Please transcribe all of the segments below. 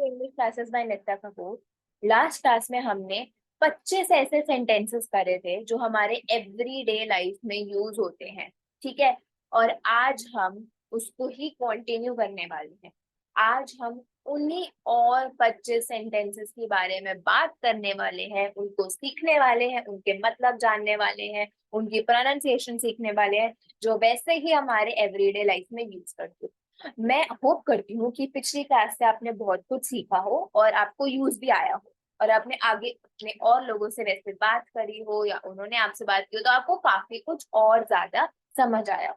To English classes by Nitya Kapoor. Last class में हमने 25 ऐसे सेंटेंसेस करे थे जो हमारे एवरीडे लाइफ में यूज होते हैं। ठीक है। और आज हम उसको ही कंटिन्यू करने वाले हैं। आज हम उन्हीं और 25 सेंटेंसेस के बारे में बात करने वाले हैं, उनको सीखने वाले हैं, उनके मतलब जानने वाले हैं, उनकी प्रोनाउंसिएशन सीखने वाले हैं, जो वैसे ही हमारे एवरीडे लाइफ में यूज करते हैं। मैं होप करती हूँ कि पिछली क्लास से आपने बहुत कुछ सीखा हो और आपको यूज भी आया हो, और आपने आगे अपने और लोगों से वैसे बात करी हो या उन्होंने आपसे बात की हो तो आपको काफी कुछ और ज्यादा समझ आया हो।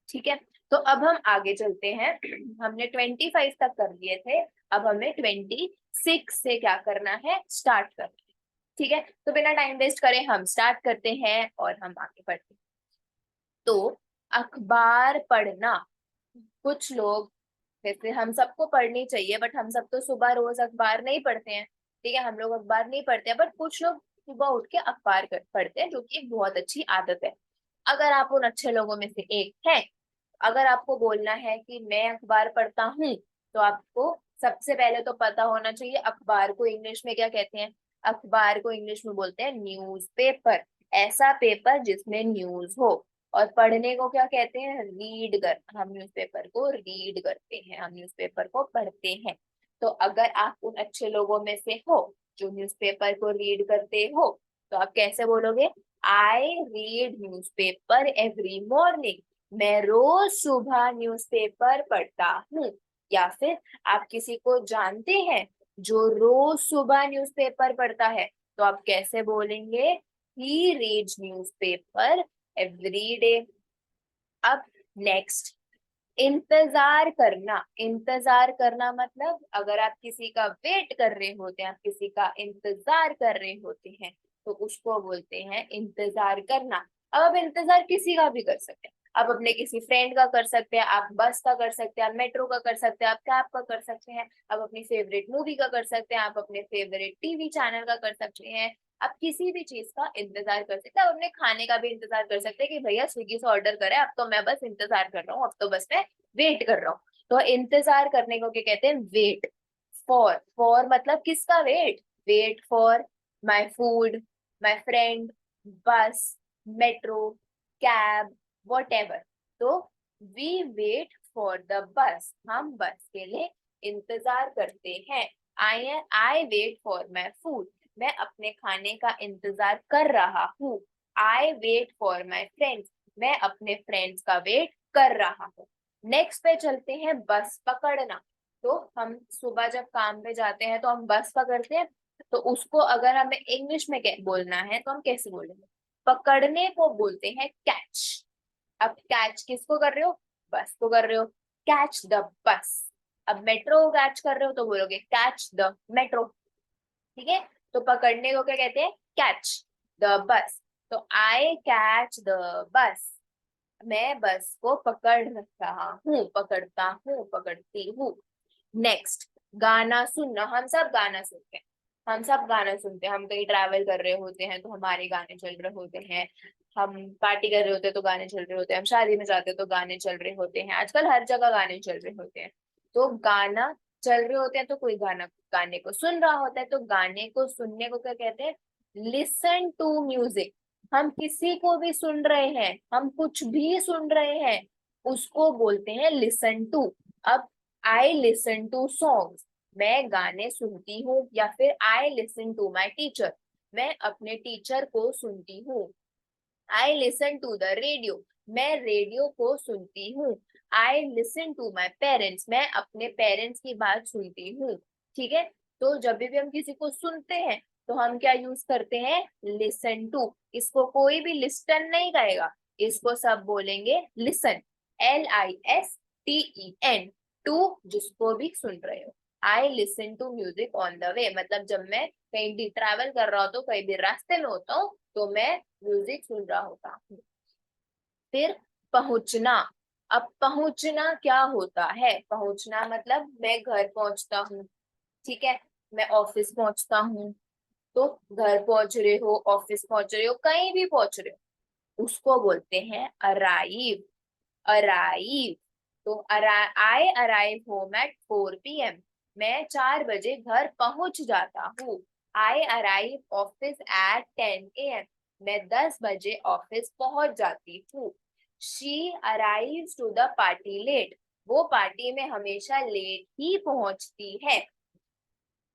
ठीक है। तो अब हम आगे चलते हैं। हमने 25 तक कर लिए थे। अब हमें 26 से क्या करना है, स्टार्ट करना है। ठीक है। तो बिना टाइम वेस्ट करे हम स्टार्ट करते हैं और हम आगे बढ़ते हैं। तो अखबार पढ़ना, कुछ लोग, वैसे हम सबको पढ़नी चाहिए बट हम सब तो सुबह रोज अखबार नहीं पढ़ते हैं। ठीक है, हम लोग अखबार नहीं पढ़ते हैं, बट कुछ लोग सुबह उठ के अखबार पढ़ते हैं, जो कि एक बहुत अच्छी आदत है। अगर आप उन अच्छे लोगों में से एक हैं, अगर आपको बोलना है कि मैं अखबार पढ़ता हूँ, तो आपको सबसे पहले तो पता होना चाहिए अखबार को इंग्लिश में क्या कहते हैं। अखबार को इंग्लिश में बोलते हैं न्यूज़पेपर। ऐसा पेपर जिसमें न्यूज हो। और पढ़ने को क्या कहते हैं, रीड कर। हम न्यूज़पेपर को रीड करते हैं, हम न्यूज़पेपर को पढ़ते हैं। तो अगर आप उन अच्छे लोगों में से हो जो न्यूज़पेपर को रीड करते हो, तो आप कैसे बोलोगे, I read newspaper every morning. मैं रोज सुबह न्यूज़पेपर पढ़ता हूँ। या फिर आप किसी को जानते हैं जो रोज सुबह न्यूज़पेपर पढ़ता है, तो आप कैसे बोलेंगे, he reads newspaper every day. अब नेक्स्ट, इंतजार करना। इंतजार करना मतलब अगर आप किसी का वेट कर रहे होते हैं, आप किसी का इंतजार कर रहे होते हैं, तो उसको बोलते हैं इंतजार करना। अब आप इंतजार किसी का भी कर सकते हैं। आप अपने किसी फ्रेंड का कर सकते हैं, आप बस का कर सकते हैं, आप मेट्रो का कर सकते हैं, आप कैब का कर सकते हैं, आप अपनी फेवरेट मूवी का कर सकते हैं, आप अपने फेवरेट टीवी चैनल का कर सकते हैं। आप किसी भी चीज का इंतजार कर सकते हैं। आप अपने खाने का भी इंतजार कर सकते हैं कि भैया स्विगी से ऑर्डर करे, अब तो मैं बस इंतजार कर रहा हूँ, अब तो बस मैं वेट कर रहा हूँ। तो इंतजार करने को क्या कहते हैं, वेट। फॉर मतलब किसका wait, wait for my food, my friend, bus, metro, cab, whatever. तो we wait for the bus, हम बस के लिए इंतजार करते हैं। I wait for my food, मैं अपने खाने का इंतजार कर रहा हूँ। I wait for my friends, मैं अपने फ्रेंड्स का वेट कर रहा हूँ। नेक्स्ट पे चलते हैं, बस पकड़ना। तो हम सुबह जब काम पे जाते हैं तो हम बस पकड़ते हैं। तो उसको अगर हमें इंग्लिश में बोलना है तो हम कैसे बोलेंगे, पकड़ने को बोलते हैं कैच। अब कैच किसको कर रहे हो, बस को कर रहे हो, कैच द बस। अब मेट्रो को कैच कर रहे हो तो बोलोगे कैच द मेट्रो। ठीक है। तो पकड़ने को क्या कहते हैं, कैच द बस। तो आई कैच द बस, मैं बस को पकड़ रहा हूँ, पकड़ता हूँ, पकड़ती हूँ। नेक्स्ट, गाना सुनना। हम सब गाना सुनते हैं, हम सब गाना सुनते हैं। हम कहीं ट्रैवल कर रहे होते हैं तो हमारे गाने चल रहे होते हैं। हम पार्टी कर रहे होते हैं तो गाने चल रहे होते हैं। हम शादी में जाते हैं तो गाने चल रहे होते हैं। आजकल हर जगह गाने चल रहे होते हैं। तो गाना चल रहे होते हैं तो कोई गाने को सुन रहा होता है, तो गाने को सुनने को क्या कहते हैं, लिसन टू म्यूजिक। हम किसी को भी सुन रहे हैं, हम कुछ भी सुन रहे हैं, उसको बोलते हैं लिसन टू। अब आई लिसन टू सॉन्ग्स, मैं गाने सुनती हूँ। या फिर I listen to my teacher, मैं अपने टीचर को सुनती हूँ। I listen to the radio, मैं रेडियो को सुनती हूँ। I listen to my parents, मैं अपने पेरेंट्स की बात सुनती हूँ। ठीक है। तो जब भी हम किसी को सुनते हैं तो हम क्या यूज करते हैं, लिसन टू। इसको कोई भी लिस्टन नहीं कहेगा, इसको सब बोलेंगे लिसन, LISTEN। टू जिसको भी सुन रहे हो। I listen to music on the way, मतलब जब मैं कहीं भी ट्रैवल कर रहा होता हूँ, कहीं भी रास्ते में होता हूँ, तो मैं म्यूजिक सुन रहा होता हूँ। फिर पहुंचना। अब पहुंचना क्या होता है, पहुंचना मतलब मैं घर पहुंचता हूँ। ठीक है। मैं ऑफिस पहुंचता हूँ, तो घर पहुंच रहे हो, ऑफिस पहुंच रहे हो, कहीं भी पहुंच रहे हो, उसको बोलते हैं अराइव। अराइव। तो I arrive home at 4 PM। मैं 4 बजे घर पहुंच जाता हूँ। I arrive office at 10 AM। मैं 10 बजे ऑफिस पहुंच जाती हूँ। She arrives to the party late. वो पार्टी में हमेशा लेट ही पहुंचती है।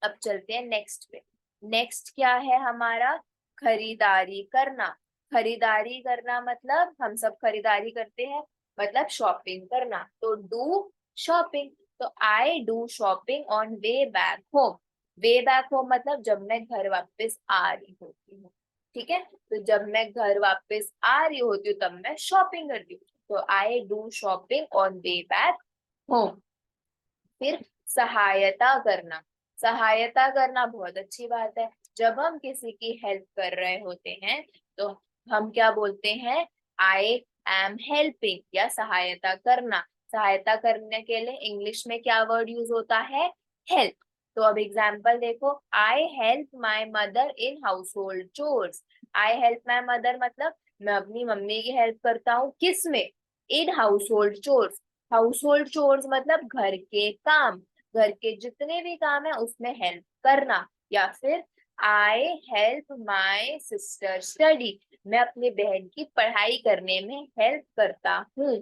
अब चलते हैं नेक्स्ट पे। नेक्स्ट क्या है हमारा? खरीदारी करना। खरीदारी करना मतलब हम सब खरीदारी करते हैं, मतलब शॉपिंग करना। तो डू शॉपिंग। तो I do shopping on way back home. Way back home मतलब जब मैं घर वापस आ रही होती हूँ। ठीक है, तो जब मैं घर वापस आ रही होती हूँ तब मैं शॉपिंग करती हूँ। तो I do shopping on way back home. फिर सहायता करना। सहायता करना बहुत अच्छी बात है। जब हम किसी की हेल्प कर रहे होते हैं तो हम क्या बोलते हैं? आई एम हेल्पिंग, या सहायता करना। सहायता करने के लिए इंग्लिश में क्या वर्ड यूज होता है? हेल्प। तो अब एग्जाम्पल देखो, I help my mother in house hold chores. I help my mother मतलब मैं अपनी मम्मी की हेल्प करता हूँ, किसमें? In house hold chores. House hold chores मतलब घर के काम, घर के जितने भी काम है उसमें हेल्प करना। या फिर I help my sister study. मैं अपनी बहन की पढ़ाई करने में हेल्प करता हूँ।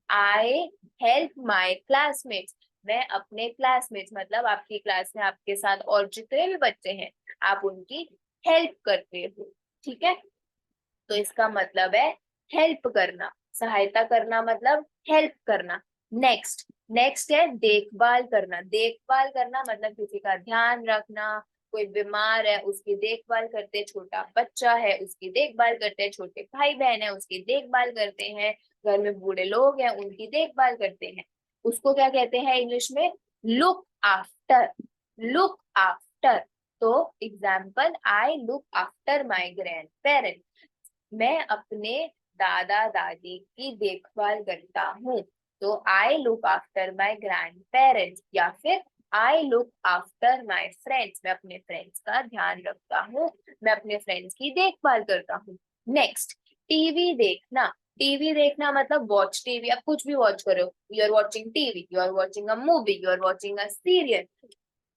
I help my classmates. मैं अपने क्लासमेट्स मतलब आपकी क्लास में आपके साथ और जितने भी बच्चे हैं आप उनकी हेल्प करते हो। ठीक है, तो इसका मतलब है हेल्प करना। सहायता करना मतलब हेल्प करना। नेक्स्ट, नेक्स्ट है देखभाल करना। देखभाल करना मतलब किसी का ध्यान रखना। कोई बीमार है उसकी देखभाल करते हैं, छोटा बच्चा है उसकी देखभाल करते हैं, छोटे भाई बहन है उसकी देखभाल करते हैं, घर में बूढ़े लोग हैं उनकी देखभाल करते हैं। उसको क्या कहते हैं इंग्लिश में? Look after. Look after. तो example, I look after my grandparents. मैं अपने दादा दादी की देखभाल करता हूँ। तो I look after my grandparents. या फिर I look after my friends. मैं अपने फ्रेंड्स का ध्यान रखता हूँ, मैं अपने फ्रेंड्स की देखभाल करता हूँ। नेक्स्ट, टीवी देखना। टीवी देखना मतलब वॉच टीवी। आप कुछ भी वॉच करो, you are watching TV, you are watching a movie, you are watching a serial.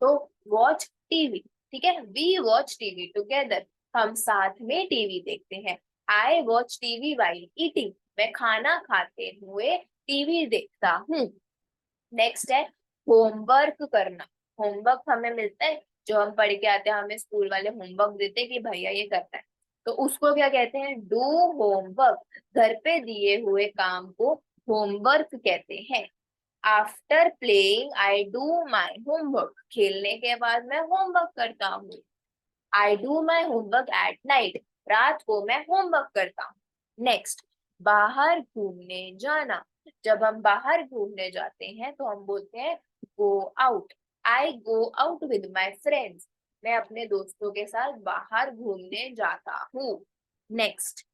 तो वॉच टीवी। ठीक है, वी वॉच टीवी टुगेदर। हम साथ में टीवी देखते हैं। I watch TV while eating. मैं खाना खाते हुए टीवी देखता हूँ। नेक्स्ट है होमवर्क करना। होमवर्क हमें मिलता है, जो हम पढ़ के आते हैं हमें स्कूल वाले होमवर्क देते हैं कि भैया ये करना है, तो उसको क्या कहते हैं? Do homework. घर पे दिए हुए काम को होमवर्क कहते हैं। After playing I do my homework. खेलने के बाद मैं होमवर्क करता हूँ। I do my homework at night. रात को मैं होमवर्क करता हूँ। नेक्स्ट, बाहर घूमने जाना। जब हम बाहर घूमने जाते हैं तो हम बोलते हैं go out. I go out with my friends. मैं अपने दोस्तों के साथ बाहर घूमने जाता हूँ। नेक्स्ट,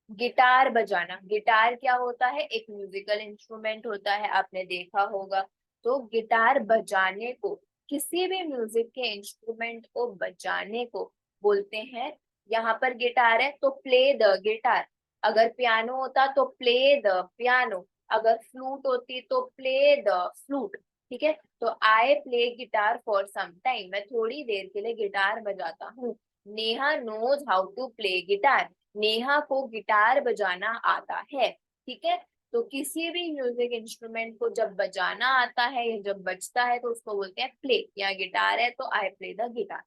गिटार बजाना। गिटार क्या होता है? एक म्यूजिकल इंस्ट्रूमेंट होता है, आपने देखा होगा। तो गिटार बजाने को, किसी भी म्यूजिक के इंस्ट्रूमेंट को बजाने को बोलते हैं। यहाँ पर गिटार है तो प्ले द गिटार। अगर पियानो होता तो प्ले द पियानो। अगर फ्लूट होती तो प्ले द फ्लूट। ठीक है, तो I play guitar for some time. मैं थोड़ी देर के लिए गिटार बजाता हूँ। Neha knows how to play guitar. Neha को गिटार बजाना आता है। ठीक है, तो किसी भी म्यूजिक इंस्ट्रूमेंट को जब बजाना आता है या जब बजता है तो उसको बोलते हैं प्ले। या गिटार है तो आई प्ले द गिटार।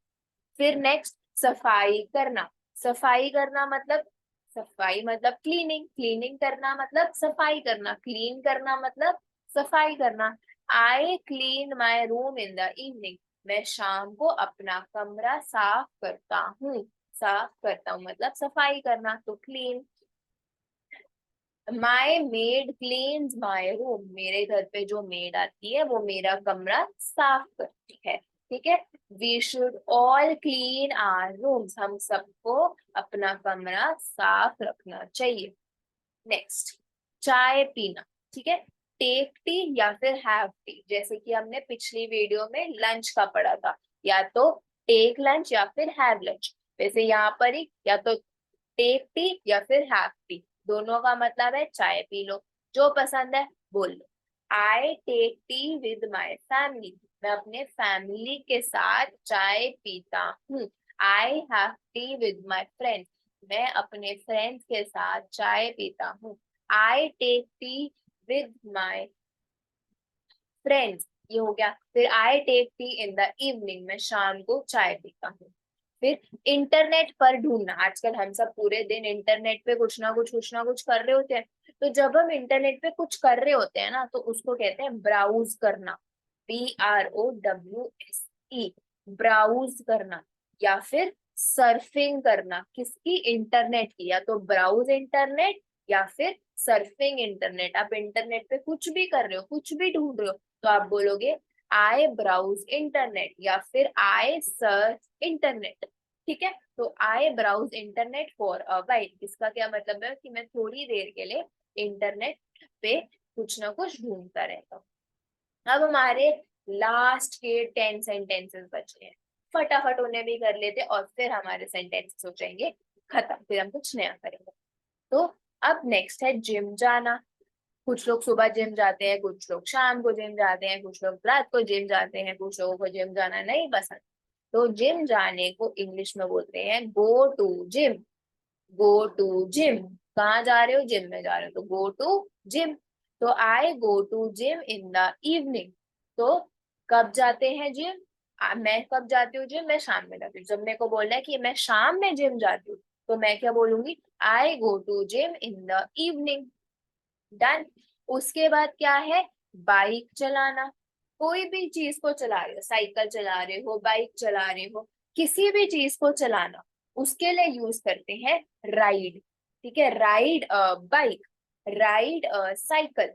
फिर नेक्स्ट, सफाई करना। सफाई करना मतलब, सफाई मतलब क्लीनिंग। क्लीनिंग करना मतलब सफाई करना। क्लीन करना मतलब सफाई करना। I clean my room in the evening. मैं शाम को अपना कमरा साफ करता हूँ। साफ करता हूँ मतलब सफाई करना, तो clean. My made cleans my room. मेरे घर पे जो मेड आती है वो मेरा कमरा साफ करती है। ठीक है, we should all clean our rooms. हम सबको अपना कमरा साफ रखना चाहिए। नेक्स्ट, चाय पीना। ठीक है, टेक टी या फिर हैव टी। जैसे कि हमने पिछली वीडियो में लंच का पढ़ा था, या तो टेक लंच या फिर हैव लंच। वैसे यहाँ पर ही या तो टेक टी या फिर हैव टी, दोनों का मतलब है चाय पी लो। जो पसंद है बोल लो। I take tea with my family, मैं अपने फैमिली के साथ चाय पीता हूँ। I have tea with my friends, मैं अपने फ्रेंड्स के साथ चाय पीता हूँ। I take tea with my friends, ये हो गया। फिर I take tea in the evening, मैं शाम को चाय पीता हूँ। फिर इंटरनेट पर ढूंढना, आजकल हम सब पूरे दिन इंटरनेट पे कुछ ना कुछ कर रहे होते हैं। तो जब हम इंटरनेट पे कुछ कर रहे होते हैं ना, तो उसको कहते हैं ब्राउज करना, BROWSE, ब्राउज करना। या फिर सर्फिंग करना, किसकी, इंटरनेट की, या तो ब्राउज इंटरनेट या फिर सर्फिंग इंटरनेट। आप इंटरनेट पे कुछ भी कर रहे हो, कुछ भी ढूंढ रहे हो, तो आप बोलोगे आई ब्राउज इंटरनेट या फिर आई सर्च इंटरनेट। ठीक है, तो I browse internet for a while, इसका क्या मतलब है कि मैं थोड़ी देर के लिए इंटरनेट पे कुछ ना कुछ ढूंढता रहता हूँ। अब हमारे लास्ट के 10 सेंटेंसेस बचे हैं, फटाफट उन्हें भी कर लेते और फिर हमारे सेंटेंसेस हो जाएंगे खत्म, फिर हम कुछ नया करेंगे। तो अब नेक्स्ट है जिम जाना। कुछ लोग सुबह जिम जाते हैं, कुछ लोग शाम को जिम जाते हैं, कुछ लोग रात को जिम जाते हैं, कुछ लोगों को जिम जाना नहीं पसंद। तो जिम जाने को इंग्लिश में बोलते हैं go to gym. Go to gym, कहाँ जा रहे हो, जिम में जा रहे हो, तो गो टू जिम। तो I go to gym in the evening, तो कब जाते हैं जिम, मैं कब जाती हूँ जिम, मैं शाम में जाती हूँ। जब मेरे को बोलना है कि मैं शाम में जिम जाती हूँ, तो मैं क्या बोलूंगी, I go to gym in the evening. Done. उसके बाद क्या है, बाइक चलाना। कोई भी चीज को चला रहे हो, साइकिल चला रहे हो, बाइक चला रहे हो, किसी भी चीज को चलाना, उसके लिए यूज करते हैं राइड। ठीक है, ride a bike, ride a cycle,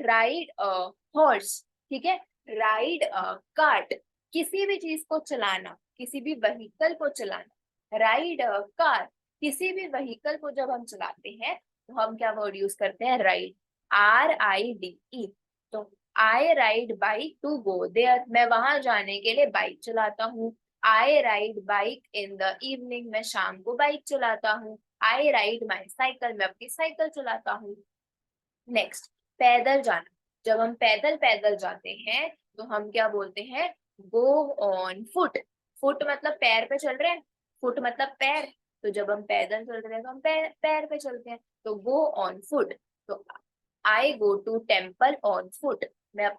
ride a horse. ठीक है, राइड अ कार्ट, किसी भी चीज को चलाना, किसी भी व्हीकल को चलाना, राइड अ कार, किसी भी व्हीकल को जब हम चलाते हैं तो हम क्या वर्ड यूज करते हैं, राइड, RIDE। तो I ride bike to go there, मैं वहां जाने के लिए बाइक चलाता हूँ। I ride bike in the evening, मैं शाम को बाइक चलाता हूँ। आई राइड माई साइकिल, मैं अपनी साइकिल चलाता हूँ। नेक्स्ट, पैदल जाना। जब हम पैदल पैदल जाते हैं तो हम क्या बोलते हैं, गो ऑन फुट। फुट मतलब पैर पे चल रहे हैं, फुट मतलब पैर। तो जब हम पैदल चल रहे हैं तो हम पैर पे चलते हैं, तो गो ऑन फुट। तो I go to temple on foot, मैं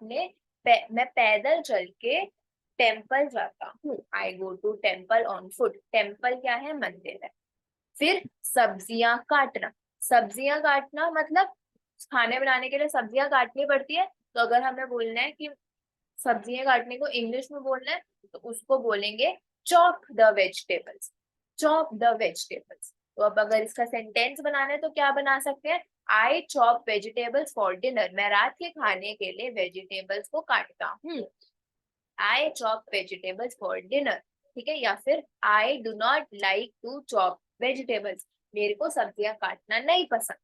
मैं पैदल चल के टेम्पल जाता हूँ। I go to temple on foot, temple क्या है, मंदिर है। फिर सब्जियां काटना। सब्जियां काटना मतलब खाने बनाने के लिए सब्जियां काटनी पड़ती है। तो अगर हमें बोलना है कि सब्जियां काटने को इंग्लिश में बोलना है, तो उसको बोलेंगे chop the vegetables. Chop the vegetables. तो अब अगर इसका सेंटेंस बनाना है तो क्या बना सकते हैं, आई चॉप वेजिटेबल्स फॉर डिनर, मैं रात के खाने के लिए वेजिटेबल्स को काटता हूँ। I chop vegetables for dinner. ठीक है, या फिर I do not like to chop vegetables, मेरे को सब्जियां काटना नहीं पसंद।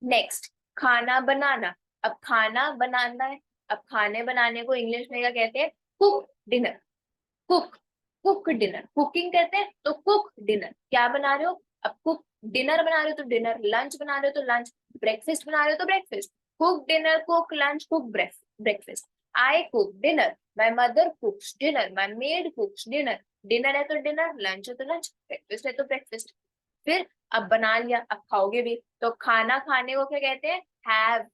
नेक्स्ट, खाना बनाना। अब खाना बनाना है, अब खाने बनाने को इंग्लिश में क्या कहते हैं, cook dinner. Cook, cook dinner, cooking कहते हैं, तो कुक डिनर, क्या बना रहे हो, अब कुक डिनर बना रहे हो तो डिनर, लंच बना रहे हो तो लंच, ब्रेकफास्ट बना रहे हो तो breakfast. Cook dinner, cook lunch, cook breakfast. I cook dinner, my mother कुक्स dinner, my made कुक्स dinner. Dinner है तो डिनर, लंच है तो लंच, ब्रेकफास्ट है तो ब्रेकफास्ट। फिर अब बना लिया, अब खाओगे भी, तो खाना खाने को क्या कहते हैं, have.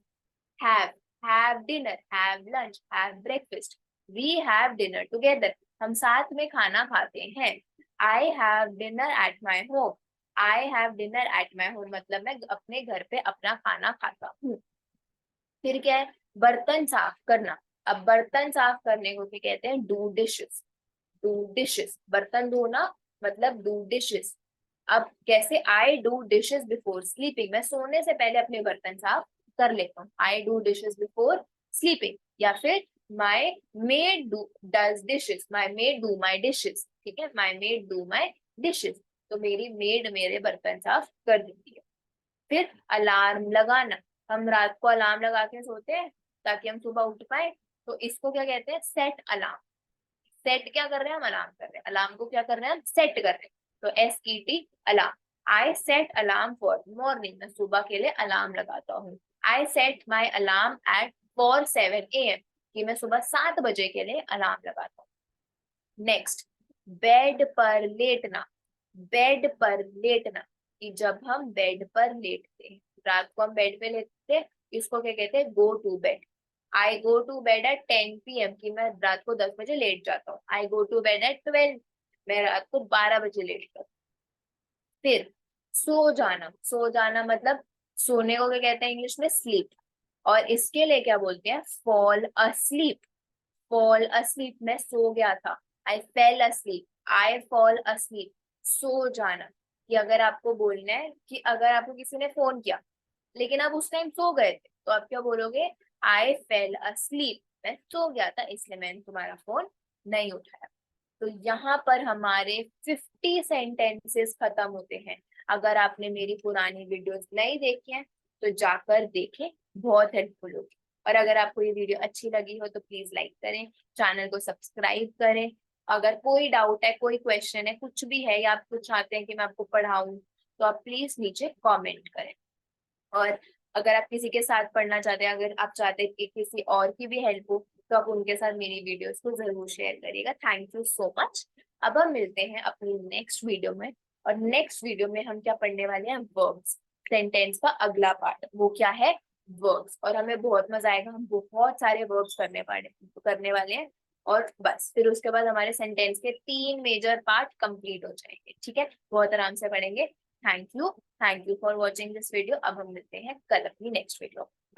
Have, have dinner, have lunch, have breakfast. We have dinner together, हम साथ में खाना खाते हैं। I have dinner at my home. I have dinner at my home मतलब मैं अपने घर पे अपना खाना खाता हूँ। फिर क्या है, बर्तन साफ करना। अब बर्तन साफ करने को क्या कहते हैं, डू डिशेस। डू डिशेस, बर्तन धोना मतलब डू डिशेस। अब कैसे, आई डू डिशेस बिफोर स्लीपिंग, मैं सोने से पहले अपने बर्तन साफ कर लेता हूँ। I do dishes before sleeping. या फिर my maid do does dishes, my maid do my dishes. ठीक है, my maid do my dishes, तो मेरी मेड मेरे बर्तन साफ कर देती है। फिर अलार्म लगाना। हम रात को अलार्म लगा के सोते हैं ताकि हम सुबह उठ पाए, तो इसको क्या कहते हैं, सेट अलार्म। सेट क्या कर रहे हैं, हम अलार्म कर रहे हैं, अलार्म को क्या कर रहे हैं, हम सेट कर रहे हैं, तो SET alarm. I set alarm for morning, मैं सुबह के लिए अलार्म लगाता हूँ। I set my alarm at 4 AM, कि मैं सुबह 7 बजे के लिए अलार्म लगाता हूँ। नेक्स्ट, बेड पर लेटना। बेड पर लेटना, कि जब हम बेड पर लेटते हैं, रात को हम बेड पे लेटते हैं, इसको क्या कहते हैं, go to bed. I go to bed at 10 PM, कि मैं रात को 10 बजे लेट जाता हूँ। I go to bed eight 12, मैं रात को 12 बजे लेट जाता हूँ। फिर सो जाना। सो जाना मतलब सोने को क्या कहते हैं इंग्लिश में, स्लीप। और इसके लिए क्या बोलते हैं, फॉल अस्लीप। फॉल अस्लीप, मैं सो गया था। I fell asleep, I fall asleep, सो जाना। कि अगर आपको बोलना है कि अगर आपको किसी ने फोन किया लेकिन आप उस टाइम सो गए थे, तो आप क्या बोलोगे, आई फेल अस्लीप, मैं सो गया था इसलिए मैंने तुम्हारा फोन नहीं उठाया। तो यहाँ पर हमारे 50 सेंटेंसेस खत्म होते हैं। अगर आपने मेरी पुरानी वीडियोस नहीं देखी हैं तो जाकर देखें, बहुत हेल्पफुल होगी। और अगर आपको ये वीडियो अच्छी लगी हो तो प्लीज लाइक करें, चैनल को सब्सक्राइब करें। अगर कोई डाउट है, कोई क्वेश्चन है, कुछ भी है, या आप कुछ चाहते हैं कि मैं आपको पढ़ाऊं, तो आप प्लीज नीचे कमेंट करें। और अगर आप किसी के साथ पढ़ना चाहते हैं, अगर आप चाहते हैं कि किसी और की भी हेल्प हो, तो आप उनके साथ मेरी वीडियोस को जरूर शेयर करिएगा। Thank you so much. अब हम मिलते हैं अपनी नेक्स्ट वीडियो में। और नेक्स्ट वीडियो में हम क्या पढ़ने वाले हैं, वर्ब्स। सेंटेंस का अगला पार्ट वो क्या है, वर्ब्स। और हमें बहुत मजा आएगा, हम बहुत सारे वर्ब्स करने वाले हैं। और बस फिर उसके बाद हमारे सेंटेंस के 3 मेजर पार्ट कंप्लीट हो जाएंगे। ठीक है, बहुत आराम से पढ़ेंगे। Thank you for watching this video. अब हम मिलते हैं कल अपनी नेक्स्ट वीडियो।